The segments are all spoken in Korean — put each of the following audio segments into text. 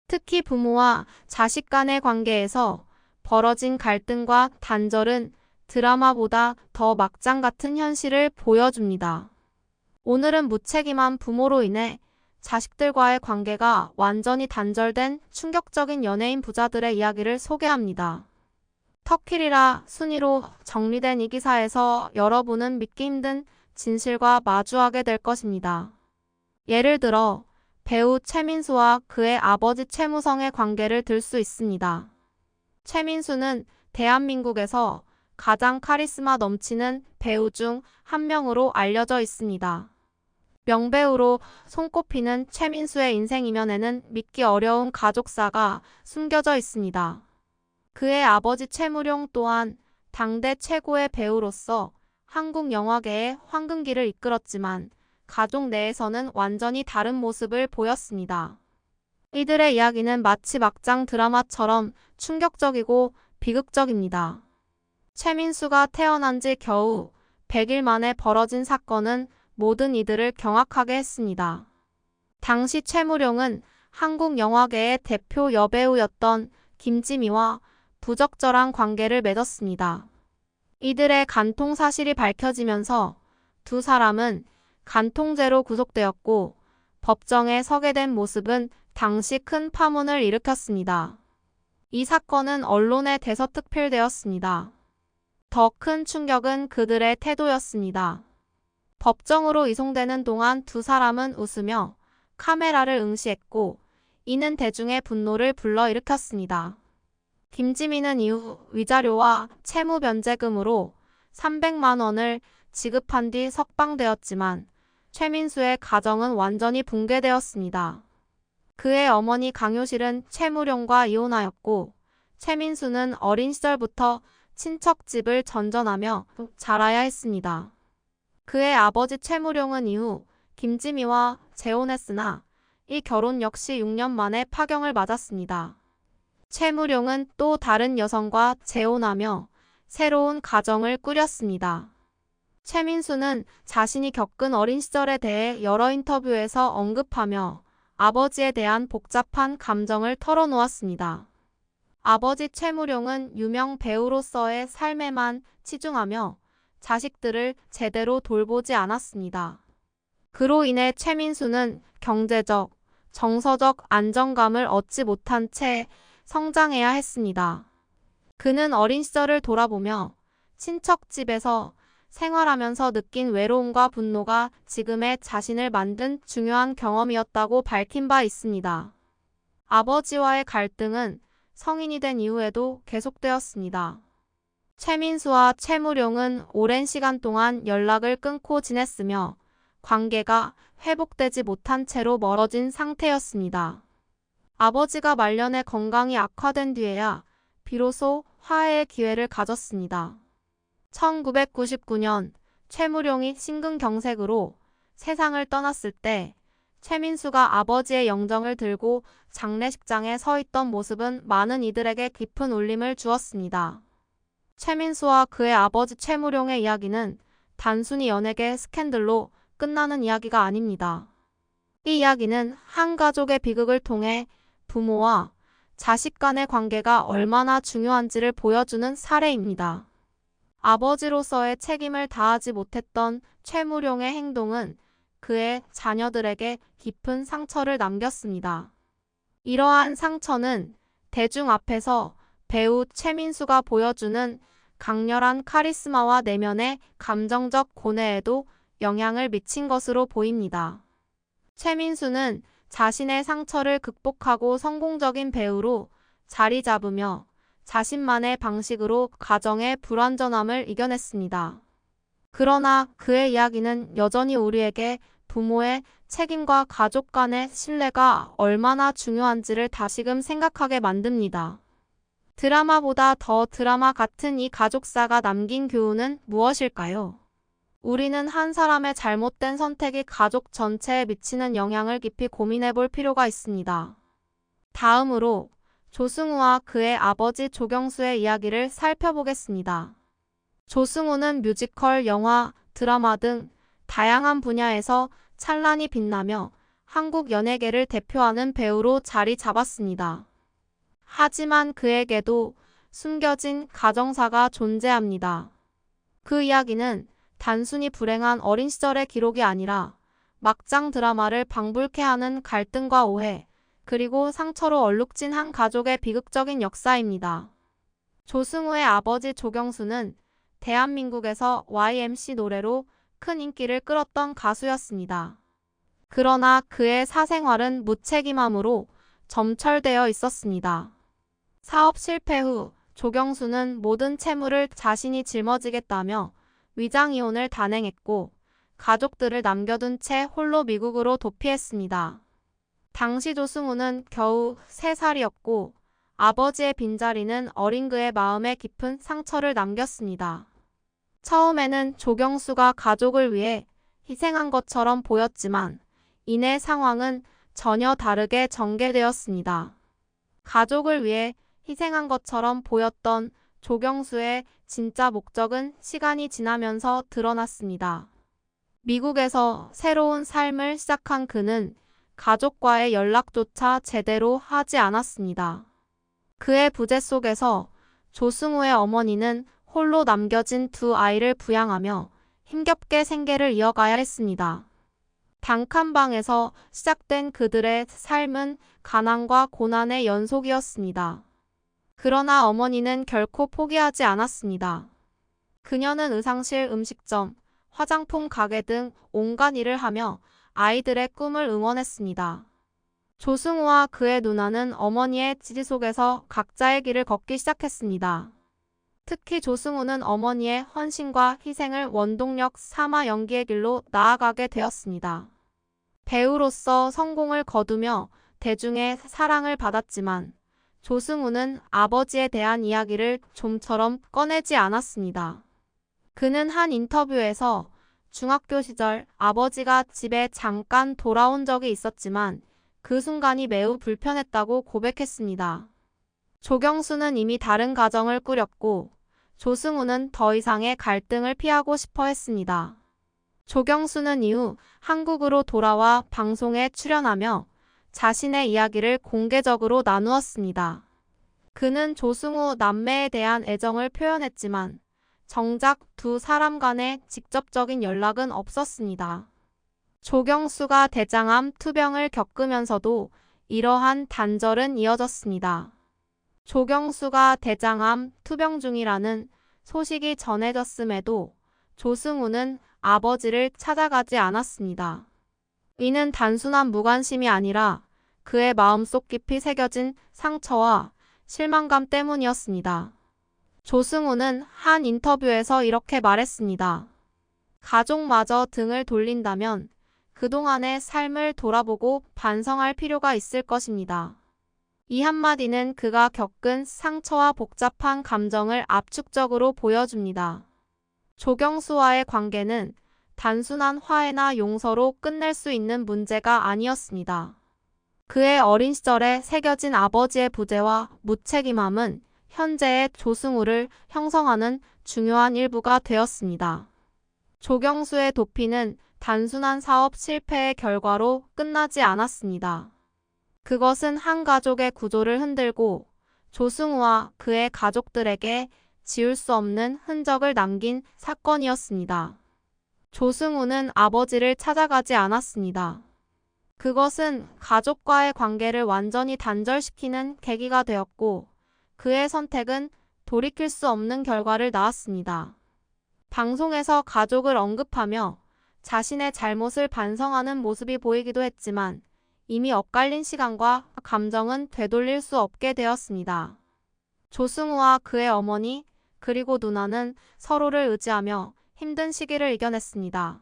특히 부모와 자식 간의 관계에서 벌어진 갈등과 단절은 드라마보다 더 막장 같은 현실을 보여줍니다. 오늘은 무책임한 부모로 인해 자식들과의 관계가 완전히 단절된 충격적인 연예인 부자들의 이야기를 소개합니다. 터키리라 순위로 정리된 이 기사에서 여러분은 믿기 힘든 진실과 마주하게 될 것입니다. 예를 들어 배우 최민수와 그의 아버지 최무성의 관계를 들 수 있습니다. 최민수는 대한민국에서 가장 카리스마 넘치는 배우 중 한 명으로 알려져 있습니다. 명배우로 손꼽히는 최민수의 인생 이면에는 믿기 어려운 가족사가 숨겨져 있습니다. 그의 아버지 최무룡 또한 당대 최고의 배우로서 한국 영화계의 황금기를 이끌었지만 가족 내에서는 완전히 다른 모습을 보였습니다. 이들의 이야기는 마치 막장 드라마처럼 충격적이고 비극적입니다. 최민수가 태어난 지 겨우 100일 만에 벌어진 사건은 모든 이들을 경악하게 했습니다. 당시 최무룡은 한국 영화계의 대표 여배우였던 김지미와 부적절한 관계를 맺었습니다. 이들의 간통 사실이 밝혀지면서 두 사람은 간통죄로 구속되었고 법정에 서게 된 모습은 당시 큰 파문을 일으켰습니다. 이 사건은 언론에 대서특필되었습니다. 더 큰 충격은 그들의 태도였습니다. 법정으로 이송되는 동안 두 사람은 웃으며 카메라를 응시했고 이는 대중의 분노를 불러일으켰습니다. 김지미는 이후 위자료와 채무 변제금으로 300만 원을 지급한 뒤 석방되었지만 최민수의 가정은 완전히 붕괴되었습니다. 그의 어머니 강효실은 최무룡과 이혼하였고 최민수는 어린 시절부터 친척집을 전전하며 자라야 했습니다. 그의 아버지 최무룡은 이후 김지미와 재혼했으나 이 결혼 역시 6년 만에 파경을 맞았습니다. 최무룡은 또 다른 여성과 재혼하며 새로운 가정을 꾸렸습니다. 최민수는 자신이 겪은 어린 시절에 대해 여러 인터뷰에서 언급하며 아버지에 대한 복잡한 감정을 털어놓았습니다. 아버지 최무룡은 유명 배우로서의 삶에만 치중하며 자식들을 제대로 돌보지 않았습니다. 그로 인해 최민수는 경제적, 정서적 안정감을 얻지 못한 채 성장해야 했습니다. 그는 어린 시절을 돌아보며 친척집에서 생활하면서 느낀 외로움과 분노가 지금의 자신을 만든 중요한 경험이었다고 밝힌 바 있습니다. 아버지와의 갈등은 성인이 된 이후에도 계속되었습니다. 최민수와 최무룡은 오랜 시간 동안 연락을 끊고 지냈으며 관계가 회복되지 못한 채로 멀어진 상태였습니다. 아버지가 말년에 건강이 악화된 뒤에야 비로소 화해의 기회를 가졌습니다. 1999년 최무룡이 심근경색으로 세상을 떠났을 때 최민수가 아버지의 영정을 들고 장례식장에 서 있던 모습은 많은 이들에게 깊은 울림을 주었습니다. 최민수와 그의 아버지 최무룡의 이야기는 단순히 연예계 스캔들로 끝나는 이야기가 아닙니다. 이 이야기는 한 가족의 비극을 통해 부모와 자식 간의 관계가 얼마나 중요한지를 보여주는 사례입니다. 아버지로서의 책임을 다하지 못했던 최무룡의 행동은 그의 자녀들에게 깊은 상처를 남겼습니다. 이러한 상처는 대중 앞에서 배우 최민수가 보여주는 강렬한 카리스마와 내면의 감정적 고뇌에도 영향을 미친 것으로 보입니다. 최민수는 자신의 상처를 극복하고 성공적인 배우로 자리 잡으며 자신만의 방식으로 가정의 불완전함을 이겨냈습니다. 그러나 그의 이야기는 여전히 우리에게 부모의 책임과 가족 간의 신뢰가 얼마나 중요한지를 다시금 생각하게 만듭니다. 드라마보다 더 드라마 같은 이 가족사가 남긴 교훈은 무엇일까요? 우리는 한 사람의 잘못된 선택이 가족 전체에 미치는 영향을 깊이 고민해 볼 필요가 있습니다. 다음으로 조승우와 그의 아버지 조경수의 이야기를 살펴보겠습니다. 조승우는 뮤지컬, 영화, 드라마 등 다양한 분야에서 찬란히 빛나며 한국 연예계를 대표하는 배우로 자리 잡았습니다. 하지만 그에게도 숨겨진 가정사가 존재합니다. 그 이야기는 단순히 불행한 어린 시절의 기록이 아니라 막장 드라마를 방불케 하는 갈등과 오해, 그리고 상처로 얼룩진 한 가족의 비극적인 역사입니다. 조승우의 아버지 조경수는 대한민국에서 YMC 노래로 큰 인기를 끌었던 가수였습니다. 그러나 그의 사생활은 무책임함으로 점철되어 있었습니다. 사업 실패 후 조경수는 모든 채무를 자신이 짊어지겠다며 위장이혼을 단행했고 가족들을 남겨둔 채 홀로 미국으로 도피했습니다. 당시 조승우는 겨우 3살이었고 아버지의 빈자리는 어린 그의 마음에 깊은 상처를 남겼습니다. 처음에는 조경수가 가족을 위해 희생한 것처럼 보였지만 이내 상황은 전혀 다르게 전개되었습니다. 가족을 위해 희생한 것처럼 보였던 조경수의 진짜 목적은 시간이 지나면서 드러났습니다. 미국에서 새로운 삶을 시작한 그는 가족과의 연락조차 제대로 하지 않았습니다. 그의 부재 속에서 조승우의 어머니는 홀로 남겨진 2 아이를 부양하며 힘겹게 생계를 이어가야 했습니다. 단칸방에서 시작된 그들의 삶은 가난과 고난의 연속이었습니다. 그러나 어머니는 결코 포기하지 않았습니다. 그녀는 의상실, 음식점, 화장품 가게 등 온갖 일을 하며 아이들의 꿈을 응원했습니다. 조승우와 그의 누나는 어머니의 지지 속에서 각자의 길을 걷기 시작했습니다. 특히 조승우는 어머니의 헌신과 희생을 원동력 삼아 연기의 길로 나아가게 되었습니다. 배우로서 성공을 거두며 대중의 사랑을 받았지만 조승우는 아버지에 대한 이야기를 좀처럼 꺼내지 않았습니다. 그는 한 인터뷰에서 중학교 시절 아버지가 집에 잠깐 돌아온 적이 있었지만 그 순간이 매우 불편했다고 고백했습니다. 조경수는 이미 다른 가정을 꾸렸고 조승우는 더 이상의 갈등을 피하고 싶어 했습니다. 조경수는 이후 한국으로 돌아와 방송에 출연하며 자신의 이야기를 공개적으로 나누었습니다. 그는 조승우 남매에 대한 애정을 표현했지만 정작 2 사람 간의 직접적인 연락은 없었습니다. 조경수가 대장암 투병을 겪으면서도 이러한 단절은 이어졌습니다. 조경수가 대장암 투병 중이라는 소식이 전해졌음에도 조승우는 아버지를 찾아가지 않았습니다. 이는 단순한 무관심이 아니라 그의 마음속 깊이 새겨진 상처와 실망감 때문이었습니다. 조승우는 한 인터뷰에서 이렇게 말했습니다. 가족마저 등을 돌린다면 그동안의 삶을 돌아보고 반성할 필요가 있을 것입니다. 이 한마디는 그가 겪은 상처와 복잡한 감정을 압축적으로 보여줍니다. 조경수와의 관계는 단순한 화해나 용서로 끝낼 수 있는 문제가 아니었습니다. 그의 어린 시절에 새겨진 아버지의 부재와 무책임함은 현재의 조승우를 형성하는 중요한 일부가 되었습니다. 조경수의 도피는 단순한 사업 실패의 결과로 끝나지 않았습니다. 그것은 한 가족의 구조를 흔들고 조승우와 그의 가족들에게 지울 수 없는 흔적을 남긴 사건이었습니다. 조승우는 아버지를 찾아가지 않았습니다. 그것은 가족과의 관계를 완전히 단절시키는 계기가 되었고 그의 선택은 돌이킬 수 없는 결과를 낳았습니다. 방송에서 가족을 언급하며 자신의 잘못을 반성하는 모습이 보이기도 했지만 이미 엇갈린 시간과 감정은 되돌릴 수 없게 되었습니다. 조승우와 그의 어머니 그리고 누나는 서로를 의지하며 힘든 시기를 이겨냈습니다.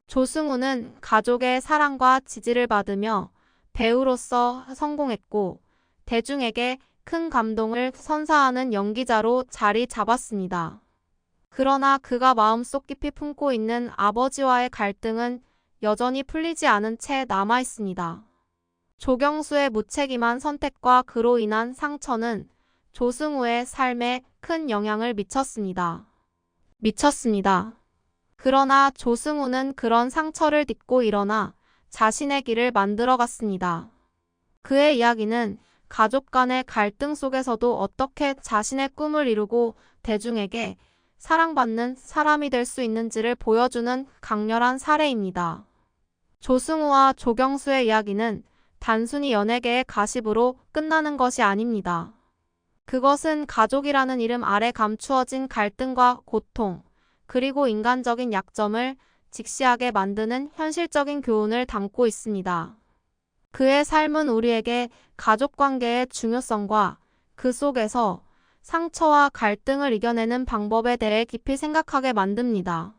조승우는 가족의 사랑과 지지를 받으며 배우로서 성공했고 대중에게 큰 감동을 선사하는 연기자로 자리 잡았습니다. 그러나 그가 마음속 깊이 품고 있는 아버지와의 갈등은 여전히 풀리지 않은 채 남아 있습니다. 조경수의 무책임한 선택과 그로 인한 상처는 조승우의 삶에 큰 영향을 미쳤습니다. 그러나 조승우는 그런 상처를 딛고 일어나 자신의 길을 만들어갔습니다. 그의 이야기는 가족 간의 갈등 속에서도 어떻게 자신의 꿈을 이루고 대중에게 사랑받는 사람이 될 수 있는지를 보여주는 강렬한 사례입니다. 조승우와 조경수의 이야기는 단순히 연예계의 가십으로 끝나는 것이 아닙니다. 그것은 가족이라는 이름 아래 감추어진 갈등과 고통, 그리고 인간적인 약점을 직시하게 만드는 현실적인 교훈을 담고 있습니다. 그의 삶은 우리에게 가족관계의 중요성과 그 속에서 상처와 갈등을 이겨내는 방법에 대해 깊이 생각하게 만듭니다.